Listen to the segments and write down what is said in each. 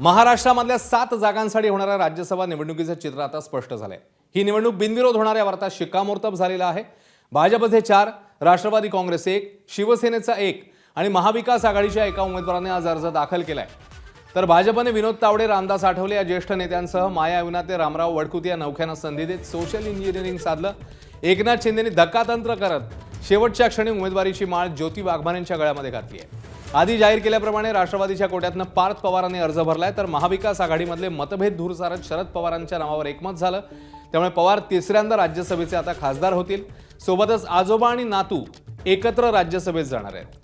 महाराष्ट्रामधल्या 7 जागांसाठी होणाऱ्या राज्यसभा निवडणुकीचं चित्र आता स्पष्ट झालंय। ही निवडणूक बिनविरोध होणाऱ्या वार्ता शिक्कामोर्तब झालेला आहे। भाजपचे 4, राष्ट्रवादी काँग्रेस 1, शिवसेनेचा 1 आणि महाविकास आघाडीच्या एका उमेदवाराने आज अर्ज दाखल केलाय। तर भाजपने विनोद तावडे, रामदास आठवले या ज्येष्ठ नेत्यांसह माया अविनाते, रामराव वडकुते या नौख्यानं संधी देत सोशल इंजिनिअरिंग साधलं। एकनाथ शिंदेंनी धक्कातंत्र करत शेवटच्या क्षणी उमेदवारीची माळ ज्योती वाघमारेंच्या गळ्यामध्ये घातली आहे। आधी जाहीर केल्याप्रमाणे राष्ट्रवादीच्या कोट्यातनं पार्थ पवारांनी अर्ज भरलाय, तर महाविकास आघाडीमधले मतभेद दूर सारत शरद पवारांच्या नावावर एकमत झालं। त्यामुळे पवार तिसऱ्यांदा राज्यसभेचे आता खासदार होतील। सोबतच आजोबा आणि नातू एकत्र राज्यसभेत जाणार आहेत।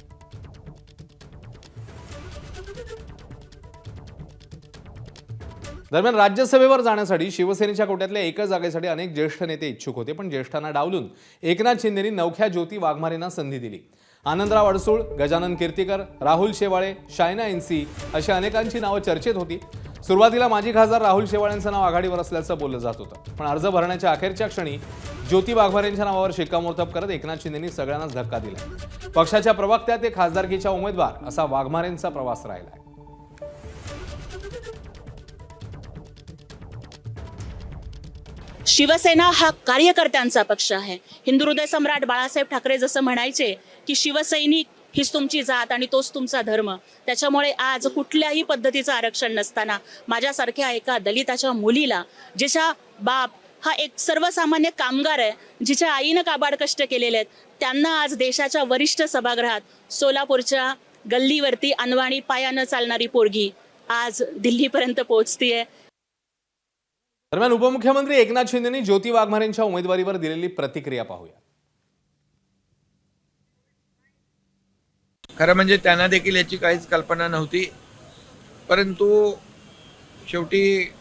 दरम्यान राज्यसभेवर जाण्यासाठी शिवसेनेच्या कोट्यातल्या एकच जागेसाठी अनेक ज्येष्ठ नेते इच्छुक होते, पण ज्येष्ठांना डावलून एकनाथ शिंदेंनी नवख्या ज्योती वाघमारेंना संधी दिली। आनंदराव अडसूळ, गजानन कीर्तीकर, राहुल शेवाळे, शायना एनसी अशा अनेकांची नावं चर्चेत होती। सुरुवातीला माजी खासदार राहुल शेवाळेंचं नाव आघाडीवर असल्याचं बोललं जात होतं, पण अर्ज भरण्याच्या अखेरच्या क्षणी ज्योती वाघमारेंच्या नावावर शिक्कामोर्तब करत एकनाथ शिंदेंनी सगळ्यांनाच धक्का दिला। पक्षाच्या प्रवक्त्या ते खासदारकीच्या उमेदवार असा वाघमारेंचा प्रवास राहिला। शिवसेना हा कार्यकर्त्यांचा पक्ष आहे। हिंदू हृदय सम्राट बाळासाहेब ठाकरे जसं म्हणायचे की शिवसैनिक हीच तुमची जात आणि तोच तुमचा धर्म, त्याच्यामुळे आज कुठल्याही पद्धतीचं आरक्षण नसताना माझ्यासारख्या एका दलिताच्या मुलीला, जिचा बाप हा एक सर्वसामान्य कामगार आहे, जिच्या आईनं काबाड कष्ट केलेले आहेत, त्यांना आज देशाच्या वरिष्ठ सभागृहात सोलापूरच्या गल्लीवरती अनवाणी पायानं चालणारी पोरगी आज दिल्लीपर्यंत पोहोचतीये। दरम्यान उपमुख्यमंत्री एकनाथ शिंदेंनी ज्योती वाघमारेंच्या उमेदवारीवर दिलेली प्रतिक्रिया पाहूया। खरं म्हणजे त्यांना देखील याची काहीच कल्पना नव्हती, परंतु शेवटी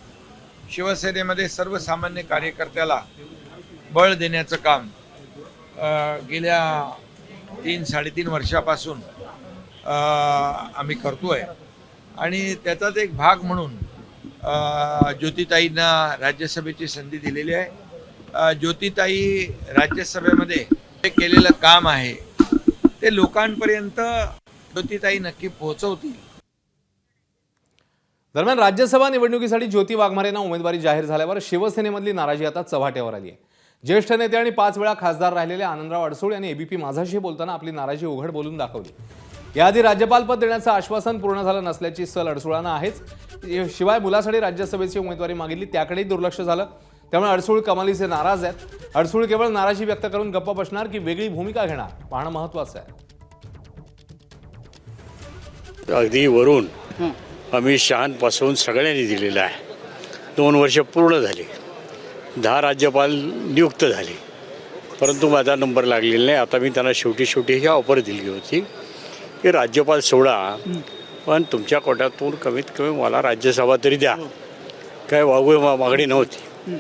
शिवसेनेमध्ये सर्वसामान्य कार्यकर्त्याला बळ देण्याचं काम गेल्या 3-3.5 वर्षापासून आम्ही करतोय आणि त्याचाच एक भाग म्हणून ज्योतिताईंना राज्यसभेची संधी दिलेली आहे। ज्योतिताई राज्यसभेमध्ये जे केलेलं काम आहे ते लोकांपर्यंत ज्योतिताई नक्की पोहोचवतील। दरम्यान राज्यसभा निवडणुकीसाठी ज्योती वाघमारेंना उमेदवारी जाहीर झाल्यावर शिवसेनेमधली नाराजी आता चव्हाट्यावर आली आहे। ज्येष्ठ नेते आणि 5 वेळा खासदार राहिलेले आनंदराव अडसूळ यांनी एबीपी माझाशी बोलताना आपली नाराजी उघड बोलून दाखवली। याआधी राज्यपालपद देण्याचं आश्वासन पूर्ण झालं नसल्याची सल अडसूळांना आहेच, शिवाय मुलासाठी राज्यसभेची उमेदवारी मागितली त्याकडेही दुर्लक्ष झालं। त्यामुळे अडसूळ कमालीचे नाराज आहेत। अडसूळ केवळ नाराजी व्यक्त करून गप्प बसणार की वेगळी भूमिका घेणार पाहणं महत्त्वाचं आहे। अगदी वरून अमित शहांपासून सगळ्यांनी दिलेलं आहे। 2 वर्ष पूर्ण झाली, 10 राज्यपाल नियुक्त झाले, परंतु माझा नंबर लागलेला नाही। आता मी त्यांना शेवटी ही ऑफर दिली होती की राज्यपाल सोडा, पण तुमच्या कोट्यातून कमीत कमी मला राज्यसभा तरी द्या। काय मागणी नव्हती।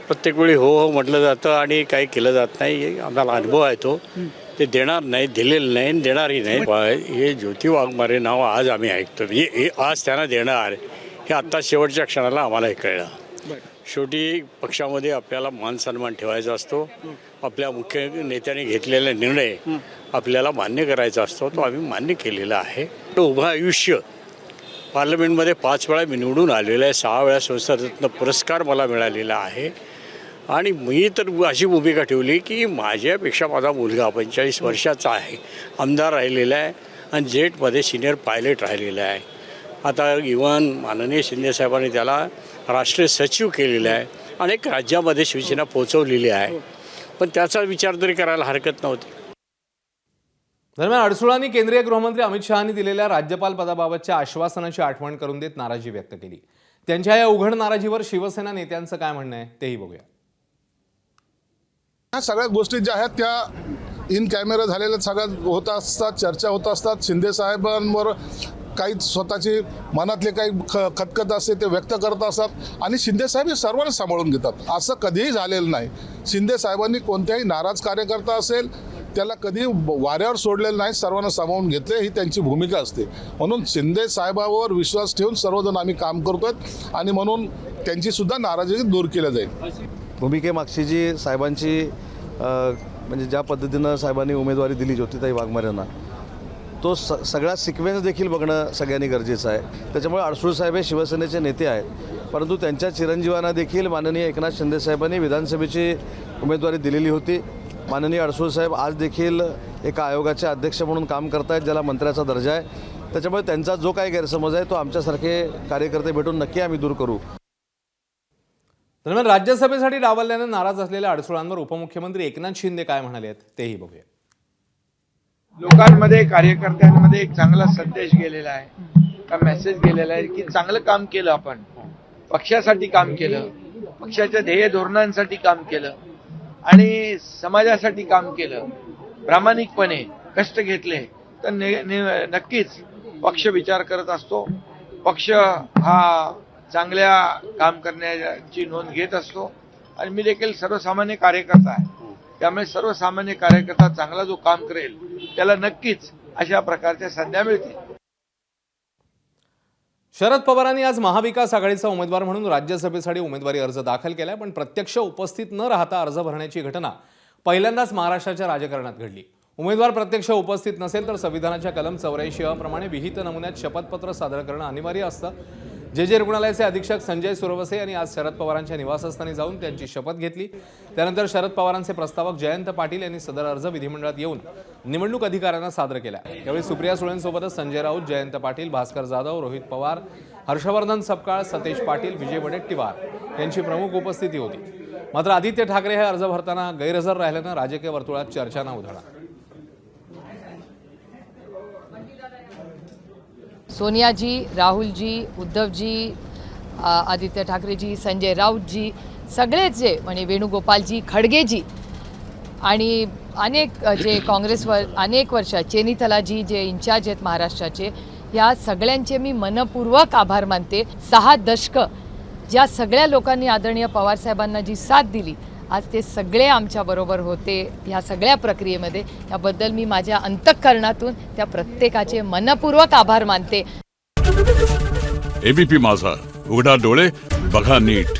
प्रत्येक वेळी हो हो म्हटलं जातं आणि काही केलं जात नाही। आम्हाला अनुभव आहे तो, ते देणार नाही, दिलेलं नाही, देणारही नाही। हे ज्योती वाघमारे नाव आज आम्ही ऐकतो, म्हणजे आज त्यांना देणार हे आत्ता शेवटच्या क्षणाला आम्हाला कळलं। शेवटी पक्षामध्ये आपल्याला मान सन्मान ठेवायचा असतो। आपल्या मुख्य नेत्याने घेतलेला निर्णय आपल्याला मान्य करायचा असतो, तो आम्ही मान्य केलेला आहे। उभं आयुष्य पार्लमेंटमध्ये 5 वेळा मी निवडून आलेला आहे, 6 वेळा संसदरत्न पुरस्कार मला मिळालेला आहे आणि मी तर अशी भूमिका ठेवली की माझ्यापेक्षा माझा मुलगा 45 वर्षाचा आहे, आमदार राहिलेला आहे आणि जेटमध्ये सिनियर पायलट राहिलेला आहे। आता इव्हन माननीय शिंदेसाहेबांनी त्याला राष्ट्रीय सचिव केलेलं आहे, अनेक राज्यामध्ये शिवसेना पोहोचवलेली आहे, पण त्याचा विचार तरी करायला हरकत नव्हती। दरम्यान अडसूळांनी केंद्रीय गृहमंत्री अमित शहांनी दिलेल्या राज्यपाल पदाबाबतच्या आश्वासनाची आठवण करून देत नाराजी व्यक्त केली। त्यांच्या या उघड नाराजीवर शिवसेना नेत्यांचं काय म्हणणं आहे तेही बघूया। ह्या सगळ्या गोष्टी ज्या आहेत त्या इन कॅमेरा झालेल्या सगळ्या होत असतात, चर्चा होत असतात। शिंदे साहेबांवर काही स्वतःची मनातले काही खतखत असते ते व्यक्त करत असतात आणि शिंदे साहेब हे सर्वांना सांभाळून घेतात। असं कधीही झालेलं नाही। शिंदे साहेबांनी कोणत्याही नाराज कार्यकर्ता असेल त्याला कधी वाऱ्यावर सोडलेलं नाही, सर्वांना सामावून घेतले, ही त्यांची भूमिका असते। म्हणून शिंदे साहेबांवर विश्वास ठेवून सर्वजण आम्ही काम करतोय आणि म्हणून त्यांची सुद्धा नाराजी दूर केली जाईल। भूमिकेमागची जी साहेबांची म्हणजे ज्या पद्धतीनं साहेबांनी उमेदवारी दिली ज्योतिताई वाघमारेंना, तो सगळा सिक्वेन्स देखील बघणं सगळ्यांनी गरजेचं आहे. त्याच्यामुळे अडसूळ साहेब हे शिवसेनेचे नेते आहेत, परंतु त्यांच्या चिरंजीवांना देखील माननीय एकनाथ शिंदे साहेबांनी विधानसभेची उमेदवारी दिलेली होती. माननीय अडसूळ साहेब आज देखील एका आयोगाचे अध्यक्ष म्हणून काम करत आहेत, ज्याला मंत्र्याचा दर्जा आहे. त्याच्यामुळे त्यांचा जो काही गैरसमज आहे तो आमच्यासारखे कार्यकर्ते भेटून नक्की आम्ही दूर करू. दरम्यान राज्यसभेसाठी डावलल्याने नाराज असलेल्या अडसुळांवर उपमुख्यमंत्री एकनाथ शिंदे काय म्हणाले आहेत तेही बघूया. लोकांमध्ये कार्यकर्त्यांमध्ये एक चांगला संदेश गेलेला आहे, का मेसेज गेलेला आहे की चांगलं काम केलं, आपण पक्षासाठी काम केलं, पक्षाच्या ध्येय धोरणांसाठी काम केलं आणि समाजासाठी काम केलं, प्रामाणिकपणे कष्ट घेतले तर नक्कीच पक्ष विचार करत असतो. पक्ष हा चांगल्या काम करण्याची नोंद घेत असतो आणि मी देखील सर्वसामान्य कार्यकर्ता आहे, त्यामुळे सर्वसामान्य कार्यकर्ता चांगला जो काम करेल त्याला नक्कीच अशा प्रकारच्या संध्या मिळतील. शरद पवारांनी आज महाविकास आघाडीचा उमेदवार म्हणून राज्यसभेसाठी उमेदवारी अर्ज दाखल केलाय, पण प्रत्यक्ष उपस्थित न राहता अर्ज भरण्याची घटना पहिल्यांदाच महाराष्ट्राच्या राजकारणात घडली. उमेदवार प्रत्यक्ष उपस्थित नसेल तर संविधानाच्या कलम 84 प्रमाणे विहित नमुन्यात शपथपत्र सादर करणं अनिवार्य असतं. जे रुग्णालयाचे अधीक्षक संजय सुरवसे यांनी आज शरद पवारांच्या निवासस्थानी जाऊन त्यांची शपथ घेतली. त्यानंतर शरद पवारांचे प्रस्तावक जयंत पाटील यांनी सदर अर्ज विधिमंडळात येऊन निवडणूक अधिकाऱ्यांना सादर केला. यावेळी सुप्रिया सुळेंसोबतच संजय राऊत, जयंत पाटील, भास्कर जाधव, रोहित पवार, हर्षवर्धन सपकाळ, सतेज पाटील, विजय वडेट्टीवार यांची प्रमुख उपस्थिती होती. मात्र आदित्य ठाकरे हे अर्ज भरताना गैरहजर राहिल्यानं राजकीय वर्तुळात चर्चांना उधाण. सोनियाजी, राहुलजी, उद्धवजी, आदित्य ठाकरेजी, संजय राऊतजी, सगळेच जे म्हणजे वेणुगोपालजी, खडगेजी आणि अनेक जे काँग्रेसवर अनेक वर्ष चेनीथलाजी जे इन्चार्ज आहेत महाराष्ट्राचे, या सगळ्यांचे मी मनपूर्वक आभार मानते. 6 दशकं ज्या सगळ्या लोकांनी आदरणीय पवारसाहेबांना जी साथ दिली, आज ते सगळे आमच्याबरोबर होते ह्या सगळ्या प्रक्रियेमध्ये. याबद्दल मी माझ्या अंतःकरणातून त्या प्रत्येकाचे मनपूर्वक आभार मानते. एबीपी माझा, उघडा डोळे बघा नीट.